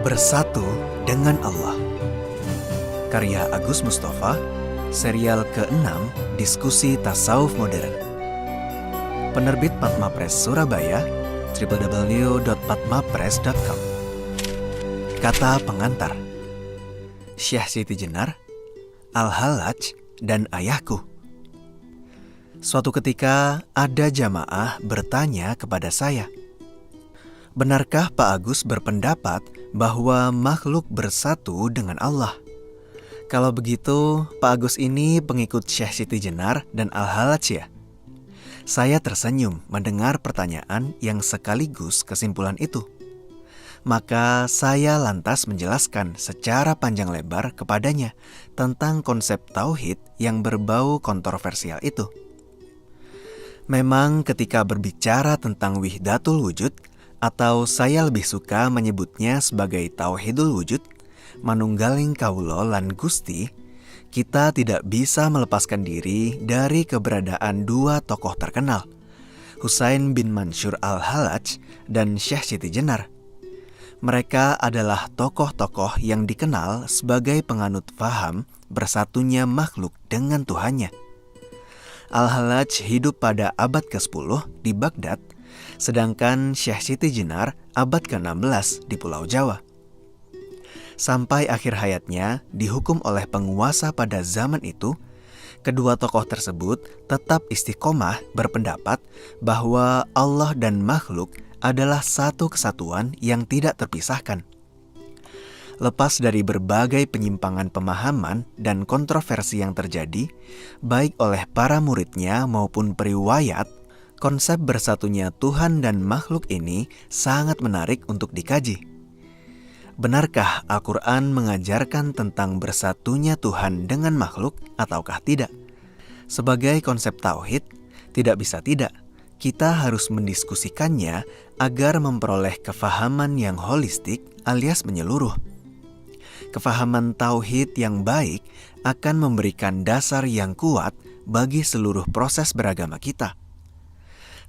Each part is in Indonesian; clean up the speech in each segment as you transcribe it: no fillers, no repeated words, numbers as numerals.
Bersatu dengan Allah. Karya Agus Mustafa, serial ke-6 Diskusi Tasawuf Modern. Penerbit Padma Press Surabaya, www.padmapress.com. Kata pengantar: Syekh Siti Jenar, Al-Hallaj, dan ayahku. Suatu ketika ada jamaah bertanya kepada saya, benarkah Pak Agus berpendapat bahwa makhluk bersatu dengan Allah? Kalau begitu, Pak Agus ini pengikut Syekh Siti Jenar dan Al-Hallaj ya? Saya tersenyum mendengar pertanyaan yang sekaligus kesimpulan itu. Maka saya lantas menjelaskan secara panjang lebar kepadanya tentang konsep tauhid yang berbau kontroversial itu. Memang ketika berbicara tentang wihdatul wujud, atau saya lebih suka menyebutnya sebagai tauhidul wujud, manunggaling kaulo lan Gusti, kita tidak bisa melepaskan diri dari keberadaan dua tokoh terkenal, Husain bin Mansur Al-Hallaj dan Syekh Siti Jenar. Mereka adalah tokoh-tokoh yang dikenal sebagai penganut faham bersatunya makhluk dengan Tuhannya. Al-Hallaj hidup pada abad ke-10 di Baghdad, sedangkan Syekh Siti Jenar abad ke-16 di Pulau Jawa. Sampai akhir hayatnya dihukum oleh penguasa pada zaman itu, kedua tokoh tersebut tetap istiqomah berpendapat bahwa Allah dan makhluk adalah satu kesatuan yang tidak terpisahkan. Lepas dari berbagai penyimpangan pemahaman dan kontroversi yang terjadi, baik oleh para muridnya maupun periwayat, konsep bersatunya Tuhan dan makhluk ini sangat menarik untuk dikaji. Benarkah Al-Quran mengajarkan tentang bersatunya Tuhan dengan makhluk ataukah tidak? Sebagai konsep tauhid, tidak bisa tidak, kita harus mendiskusikannya agar memperoleh kefahaman yang holistik alias menyeluruh. Kefahaman tauhid yang baik akan memberikan dasar yang kuat bagi seluruh proses beragama kita.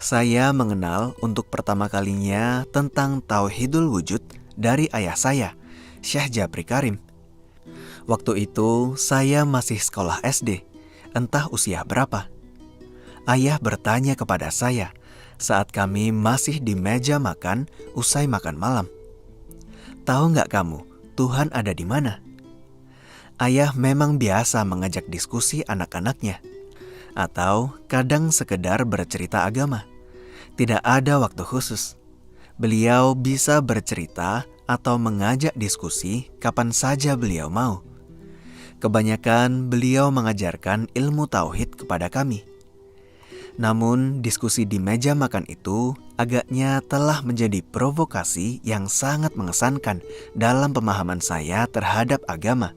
Saya mengenal untuk pertama kalinya tentang tauhidul wujud dari ayah saya, Syekh Jabri Karim. Waktu itu saya masih sekolah SD, entah usia berapa. Ayah bertanya kepada saya saat kami masih di meja makan usai makan malam, "Tahu nggak kamu, Tuhan ada di mana?" Ayah memang biasa mengajak diskusi anak-anaknya, atau kadang sekedar bercerita agama. Tidak ada waktu khusus. Beliau bisa bercerita atau mengajak diskusi kapan saja beliau mau. Kebanyakan beliau mengajarkan ilmu tauhid kepada kami. Namun diskusi di meja makan itu agaknya telah menjadi provokasi yang sangat mengesankan dalam pemahaman saya terhadap agama,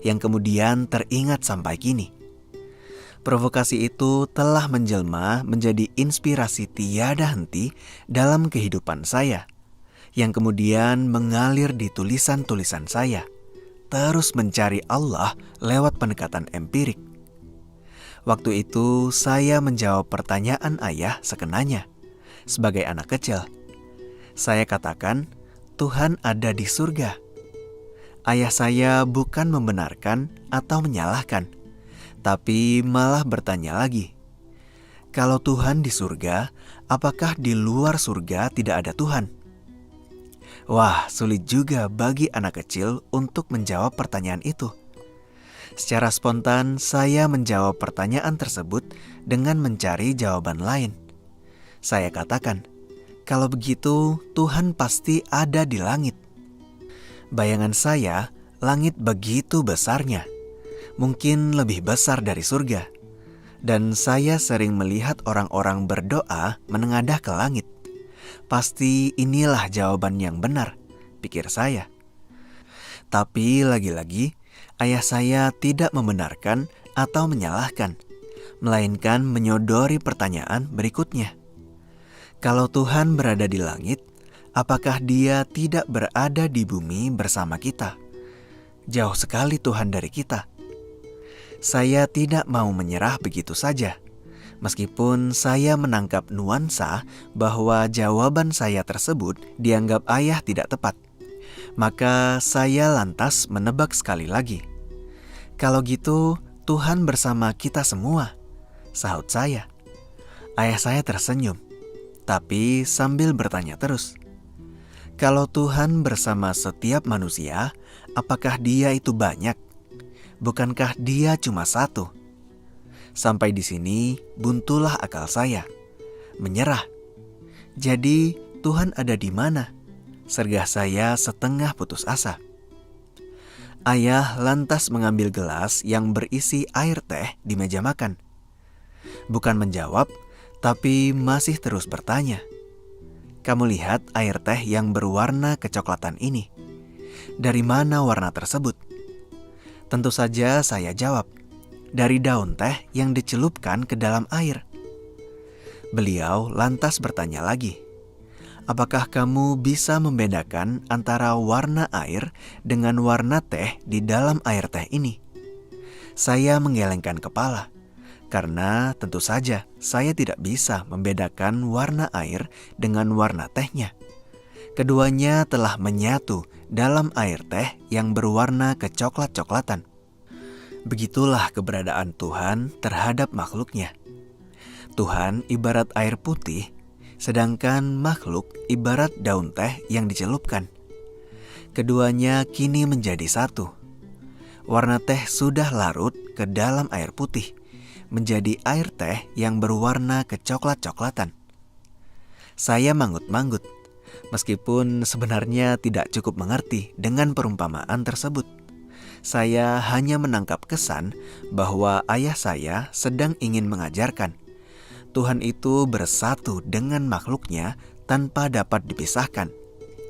yang kemudian teringat sampai kini. Provokasi itu telah menjelma menjadi inspirasi tiada henti dalam kehidupan saya, yang kemudian mengalir di tulisan-tulisan saya, terus mencari Allah lewat pendekatan empirik. Waktu itu saya menjawab pertanyaan ayah sekenanya. Sebagai anak kecil, saya katakan Tuhan ada di surga. Ayah saya bukan membenarkan atau menyalahkan, tapi malah bertanya lagi, kalau Tuhan di surga, apakah di luar surga tidak ada Tuhan? Wah, sulit juga bagi anak kecil untuk menjawab pertanyaan itu. Secara spontan, saya menjawab pertanyaan tersebut dengan mencari jawaban lain. Saya katakan, kalau begitu Tuhan pasti ada di langit. Bayangan saya, langit begitu besarnya, mungkin lebih besar dari surga. Dan saya sering melihat orang-orang berdoa menengadah ke langit. Pasti inilah jawaban yang benar, pikir saya. Tapi lagi-lagi, ayah saya tidak membenarkan atau menyalahkan, melainkan menyodori pertanyaan berikutnya. Kalau Tuhan berada di langit, apakah Dia tidak berada di bumi bersama kita? Jauh sekali Tuhan dari kita. Saya tidak mau menyerah begitu saja. Meskipun saya menangkap nuansa bahwa jawaban saya tersebut dianggap ayah tidak tepat. Maka saya lantas menebak sekali lagi. "Kalau gitu, Tuhan bersama kita semua," sahut saya. Ayah saya tersenyum, tapi sambil bertanya terus, "Kalau Tuhan bersama setiap manusia, apakah Dia itu banyak? Bukankah Dia cuma satu?" Sampai di sini buntulah akal saya. Menyerah. "Jadi Tuhan ada di mana?" sergah saya setengah putus asa. Ayah lantas mengambil gelas yang berisi air teh di meja makan. Bukan menjawab, tapi masih terus bertanya, "Kamu lihat air teh yang berwarna kecoklatan ini? Dari mana warna tersebut?" Tentu saja saya jawab, "Dari daun teh yang dicelupkan ke dalam air." Beliau lantas bertanya lagi, "Apakah kamu bisa membedakan antara warna air dengan warna teh di dalam air teh ini?" Saya menggelengkan kepala, karena tentu saja saya tidak bisa membedakan warna air dengan warna tehnya. Keduanya telah menyatu dalam air teh yang berwarna kecoklat-coklatan. Begitulah keberadaan Tuhan terhadap makhluknya. Tuhan ibarat air putih, sedangkan makhluk ibarat daun teh yang dicelupkan. Keduanya kini menjadi satu. Warna teh sudah larut ke dalam air putih, menjadi air teh yang berwarna kecoklat-coklatan. Saya manggut-manggut, meskipun sebenarnya tidak cukup mengerti dengan perumpamaan tersebut. Saya hanya menangkap kesan bahwa ayah saya sedang ingin mengajarkan Tuhan itu bersatu dengan makhluknya tanpa dapat dipisahkan,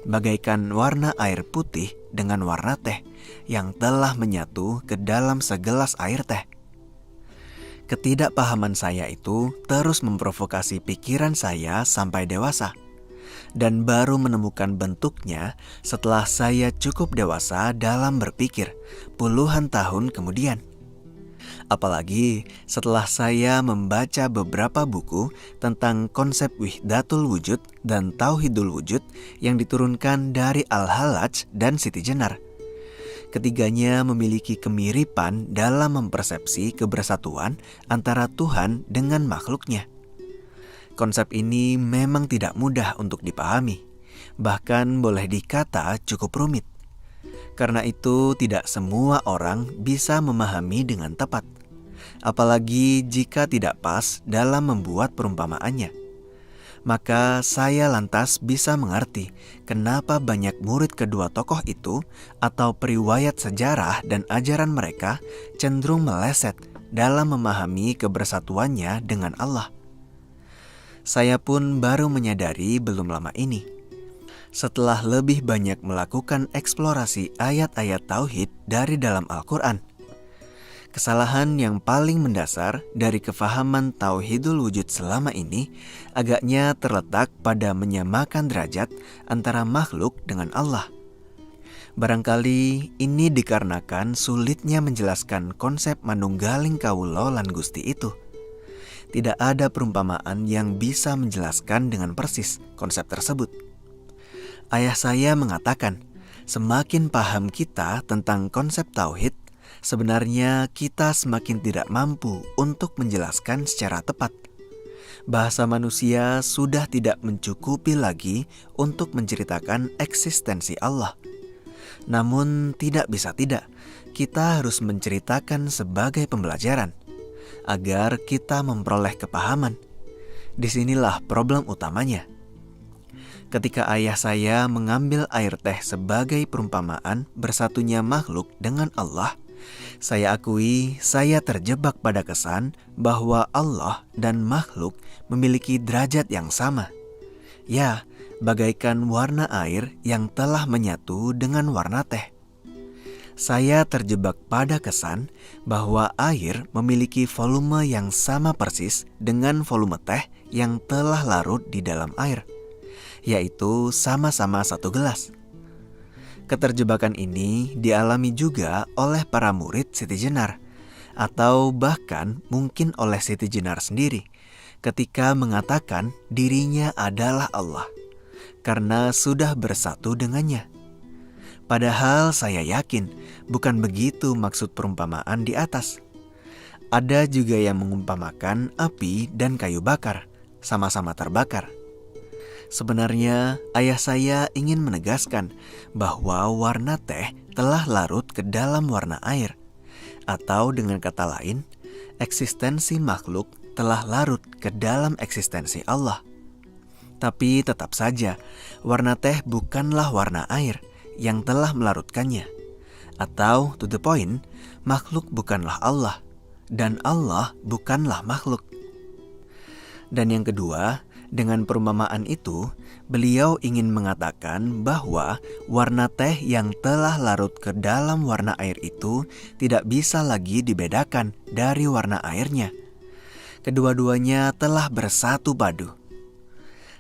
bagaikan warna air putih dengan warna teh yang telah menyatu ke dalam segelas air teh. Ketidakpahaman saya itu terus memprovokasi pikiran saya sampai dewasa, dan baru menemukan bentuknya setelah saya cukup dewasa dalam berpikir puluhan tahun kemudian. Apalagi setelah saya membaca beberapa buku tentang konsep Wihdatul Wujud dan Tauhidul Wujud yang diturunkan dari Al-Hallaj dan Siti Jenar. Ketiganya memiliki kemiripan dalam mempersepsi kebersatuan antara Tuhan dengan makhluknya. Konsep ini memang tidak mudah untuk dipahami, bahkan boleh dikata cukup rumit. Karena itu tidak semua orang bisa memahami dengan tepat, apalagi jika tidak pas dalam membuat perumpamaannya. Maka saya lantas bisa mengerti kenapa banyak murid kedua tokoh itu atau periwayat sejarah dan ajaran mereka cenderung meleset dalam memahami kebersatuannya dengan Allah. Saya pun baru menyadari belum lama ini, setelah lebih banyak melakukan eksplorasi ayat-ayat tauhid dari dalam Al-Quran. Kesalahan yang paling mendasar dari kefahaman Tauhidul Wujud selama ini agaknya terletak pada menyamakan derajat antara makhluk dengan Allah. Barangkali ini dikarenakan sulitnya menjelaskan konsep manunggaling kawula lan Gusti itu. Tidak ada perumpamaan yang bisa menjelaskan dengan persis konsep tersebut. Ayah saya mengatakan, semakin paham kita tentang konsep tauhid, sebenarnya kita semakin tidak mampu untuk menjelaskan secara tepat. Bahasa manusia sudah tidak mencukupi lagi untuk menceritakan eksistensi Allah. Namun tidak bisa tidak, kita harus menceritakan sebagai pembelajaran, agar kita memperoleh kepahaman. Disinilah problem utamanya. Ketika ayah saya mengambil air teh sebagai perumpamaan bersatunya makhluk dengan Allah, saya akui saya terjebak pada kesan bahwa Allah dan makhluk memiliki derajat yang sama. Ya, bagaikan warna air yang telah menyatu dengan warna teh. Saya terjebak pada kesan bahwa air memiliki volume yang sama persis dengan volume teh yang telah larut di dalam air, yaitu sama-sama satu gelas. Keterjebakan ini dialami juga oleh para murid Siti Jenar, atau bahkan mungkin oleh Siti Jenar sendiri ketika mengatakan dirinya adalah Allah, karena sudah bersatu dengannya. Padahal saya yakin bukan begitu maksud perumpamaan di atas. Ada juga yang mengumpamakan api dan kayu bakar, sama-sama terbakar. Sebenarnya ayah saya ingin menegaskan bahwa warna teh telah larut ke dalam warna air. Atau dengan kata lain, eksistensi makhluk telah larut ke dalam eksistensi Allah. Tapi tetap saja, warna teh bukanlah warna air yang telah melarutkannya. Atau to the point, makhluk bukanlah Allah, dan Allah bukanlah makhluk. Dan yang kedua, dengan perumpamaan itu, beliau ingin mengatakan bahwa warna teh yang telah larut ke dalam warna air itu tidak bisa lagi dibedakan dari warna airnya. Kedua-duanya telah bersatu padu.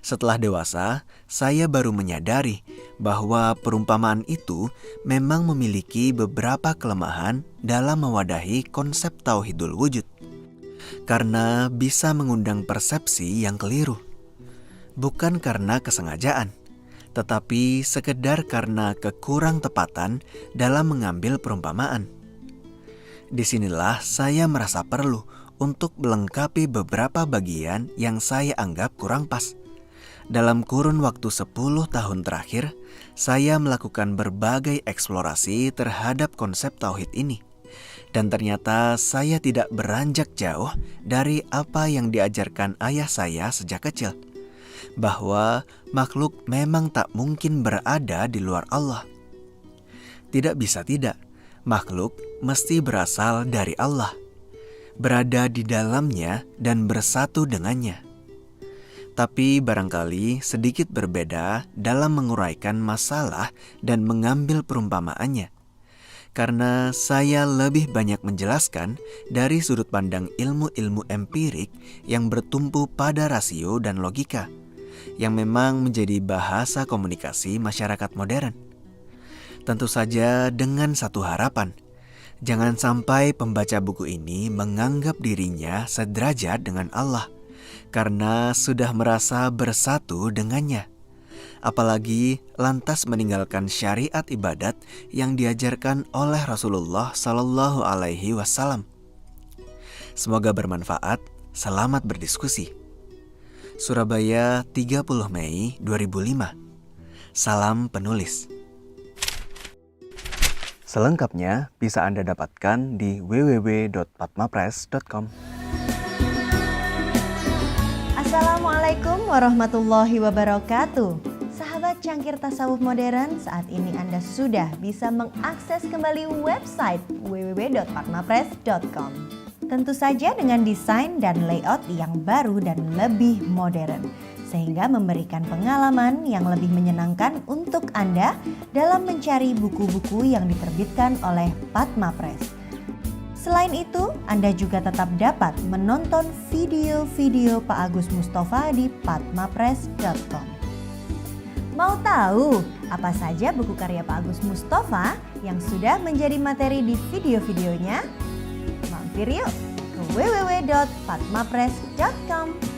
Setelah dewasa, saya baru menyadari bahwa perumpamaan itu memang memiliki beberapa kelemahan dalam mewadahi konsep tauhidul wujud. Karena bisa mengundang persepsi yang keliru. Bukan karena kesengajaan, tetapi sekedar karena kekurang tepatan dalam mengambil perumpamaan. Disinilah saya merasa perlu untuk melengkapi beberapa bagian yang saya anggap kurang pas. Dalam kurun waktu 10 tahun terakhir, saya melakukan berbagai eksplorasi terhadap konsep tauhid ini. Dan ternyata saya tidak beranjak jauh dari apa yang diajarkan ayah saya sejak kecil. Bahwa makhluk memang tak mungkin berada di luar Allah. Tidak bisa tidak, makhluk mesti berasal dari Allah. Berada di dalamnya dan bersatu dengannya. Tapi barangkali sedikit berbeda dalam menguraikan masalah dan mengambil perumpamaannya. Karena saya lebih banyak menjelaskan dari sudut pandang ilmu-ilmu empirik yang bertumpu pada rasio dan logika, yang memang menjadi bahasa komunikasi masyarakat modern. Tentu saja dengan satu harapan, jangan sampai pembaca buku ini menganggap dirinya sederajat dengan Allah, karena sudah merasa bersatu dengannya. Apalagi lantas meninggalkan syariat ibadat yang diajarkan oleh Rasulullah Sallallahu Alaihi Wasallam. Semoga bermanfaat. Selamat berdiskusi. Surabaya, 30 Mei 2005. Salam penulis. Selengkapnya bisa Anda dapatkan di www.padmapress.com. Assalamualaikum warahmatullahi wabarakatuh. Sahabat cangkir tasawuf modern, saat ini Anda sudah bisa mengakses kembali website www.padmapress.com. Tentu saja dengan desain dan layout yang baru dan lebih modern, sehingga memberikan pengalaman yang lebih menyenangkan untuk Anda dalam mencari buku-buku yang diterbitkan oleh Padma Press. Selain itu, Anda juga tetap dapat menonton video-video Pak Agus Mustafa di padmapress.com. Mau tahu apa saja buku karya Pak Agus Mustafa yang sudah menjadi materi di video-videonya? Mampir yuk ke www.padmapress.com.